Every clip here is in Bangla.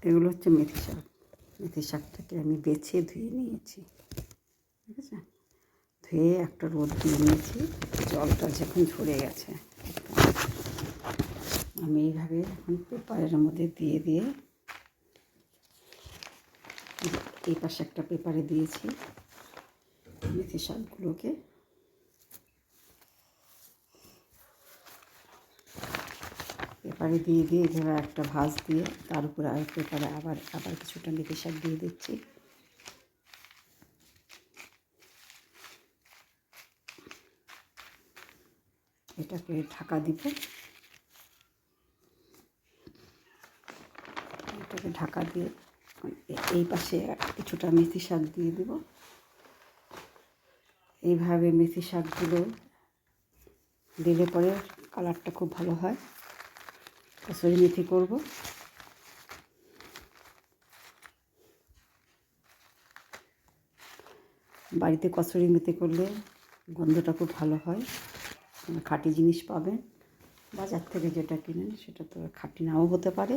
এগুলো হচ্ছে মেথি শাক। মেথি শাকটাকে আমি বেছে ধুয়ে নিয়েছি, ঠিক আছে। ধুয়ে একটা রোদ দিয়ে নিয়েছি, জলটা যখন ঝরে গেছে আমি এইভাবে এখন পেপারের মধ্যে দিয়ে দিয়ে এই পাশে একটা পেপারে দিয়েছি মেথি শাকগুলোকে। পেপারে দিয়ে দিয়ে এভাবে একটা ভাঁজ দিয়ে তার উপরে আর পেপারে আবার কিছুটা মেথি শাক দিয়ে দিচ্ছি। এটাকে ঢাকা দিব, এটাকে ঢাকা দিয়ে এই পাশে কিছুটা মেথি শাক দিয়ে দেব। এইভাবে মেথি শাকগুলো দিলে পরে কালারটা খুব ভালো হয়। কসুরি মেথি করব, বাড়িতে কসুরি মেথি করলে গন্ধটা খুব ভালো হয়। খাঁটি জিনিস পাবেন। বাজার থেকে যেটা কিনেন সেটা তো খাঁটি নাও হতে পারে।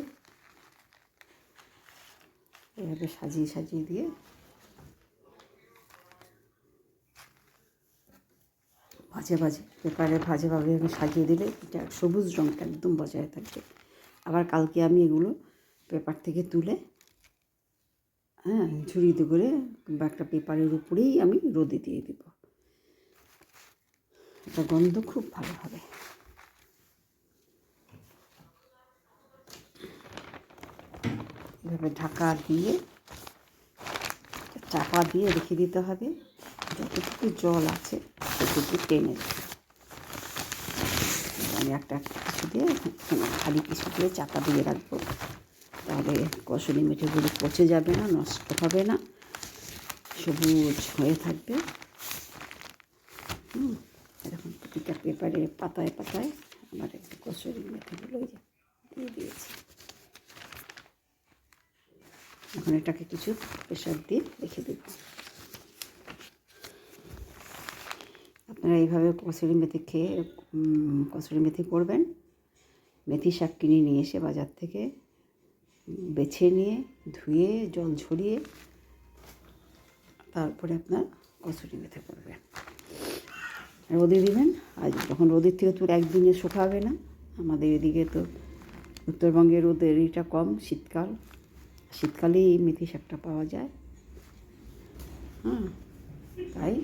এভাবে সাজিয়ে সাজিয়ে দিয়ে ভাজে ভাজে পেপারে ভাজেভাবে সাজিয়ে দিলে এটা সবুজ রঙটা একদম বজায় থাকবে। আবার কালকে আমি এগুলো পেপার থেকে তুলে ঝুড়িতে করে কিংবা একটা পেপারের উপরেই আমি রোদে দিয়ে দেব। এটা গন্ধ খুব ভালো হবে। এভাবে ঢাকা দিয়ে চাপা দিয়ে রেখে দিতে হবে, যতটুকু জল আছে ততটুকু টেনে দেবে। আমি একটা কিছু দিয়ে খালি কিছু দিয়ে চাপা দিয়ে রাখবো, তাহলে কসুরি মেথিগুলো পচে যাবে না, নষ্ট হবে না, সবুজ হয়ে থাকবে। এরকম প্রতিটা পেপারে পাতায় পাতায় আমার একটু কসুরি মেথিগুলো দিয়ে দিয়েছি। এখন এটাকে কিছু প্রেশার দিয়ে রেখে দেব। আপনারা এইভাবে কসুরি মেথি করবেন। মেথি শাক কিনে নিয়ে এসে বাজার থেকে বেছে নিয়ে ধুয়ে জল ঝরিয়ে তারপরে আপনার কসুরি মেথি করবেন, রোদে দিবেন। আর যখন রোদের থেকে তো একদিনে শুকাবে না, আমাদের এদিকে তো উত্তরবঙ্গে রোদের এটা কম, শীতকালেই এই মেথি শাকটা পাওয়া যায়। তাই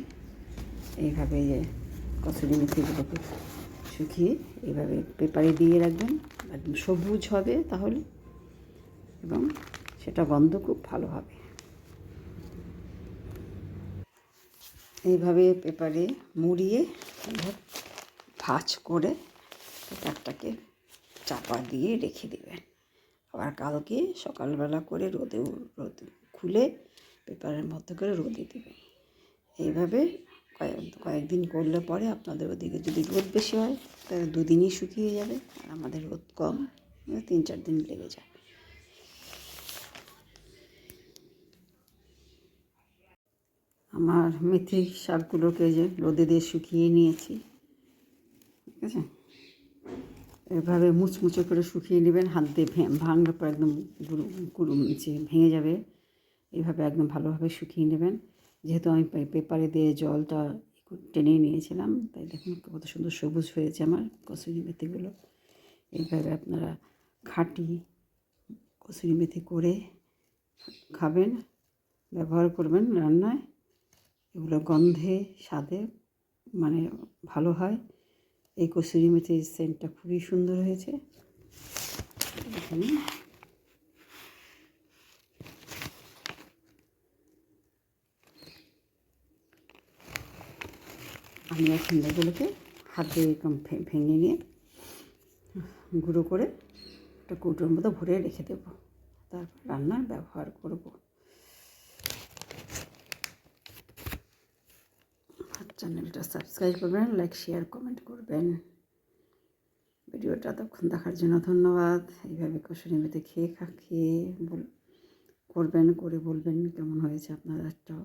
এইভাবে কসুরি মেথিগুলোকে শুকিয়ে এইভাবে পেপারে দিয়ে রাখবেন, একদম সবুজ হবে তাহলে, এবং সেটা গন্ধ খুব ভালো হবে। এইভাবে পেপারে মুড়িয়ে ভাঁজ করে পেপারটাকে চাপা দিয়ে রেখে দেবেন। আবার কালকে সকালবেলা করে রোদ খুলে পেপারের মধ্যে করে রোদে দেবেন। এইভাবে কয়েকদিন করলে পরে আপনাদের ওদিকে যদি রোদ বেশি হয় তাহলে 2 দিনই শুকিয়ে যাবে, আর আমাদের রোদ কম, 3-4 দিন লেগে যায়। আমার মেথি শাকগুলোকে যে রোদে দিয়ে শুকিয়ে নিয়েছি, ঠিক আছে। এভাবে মুচমুচে করে শুকিয়ে নেবেন, হাত দিয়ে ভাঙলে পর একদম গুঁড়ো ভেঙে যাবে। এইভাবে একদম ভালোভাবে শুকিয়ে নেবেন। যেহেতু আমি পেপারে দিয়ে জলটা টেনে নিয়েছিলাম, তাই দেখুন কত সুন্দর সবুজ হয়েছে আমার কসুরি মেথিগুলো। এইভাবে আপনারা খাঁটি কসুরি মেথি করে খাবেন, ব্যবহার করবেন রান্নায়। এগুলো গন্ধে স্বাদে মানে ভালো হয়। এই কসুরি মেথির সেন্টটা খুবই সুন্দর হয়েছে। এখানে আমি এখন এগুলোকে হাত দিয়ে এরকম ভেঙে নিয়ে গুঁড়ো করে একটা কৌটোর মতো ভরে রেখে দেব, তারপর রান্নার ব্যবহার করব। চ্যানেলটা সাবস্ক্রাইব করবেন, লাইক শেয়ার কমেন্ট করবেন। ভিডিওটা এতক্ষণ দেখার জন্য ধন্যবাদ। এইভাবে কসুরি মেথি খেয়ে করবেন, করে বলবেন কেমন হয়েছে আপনাদেরটাও।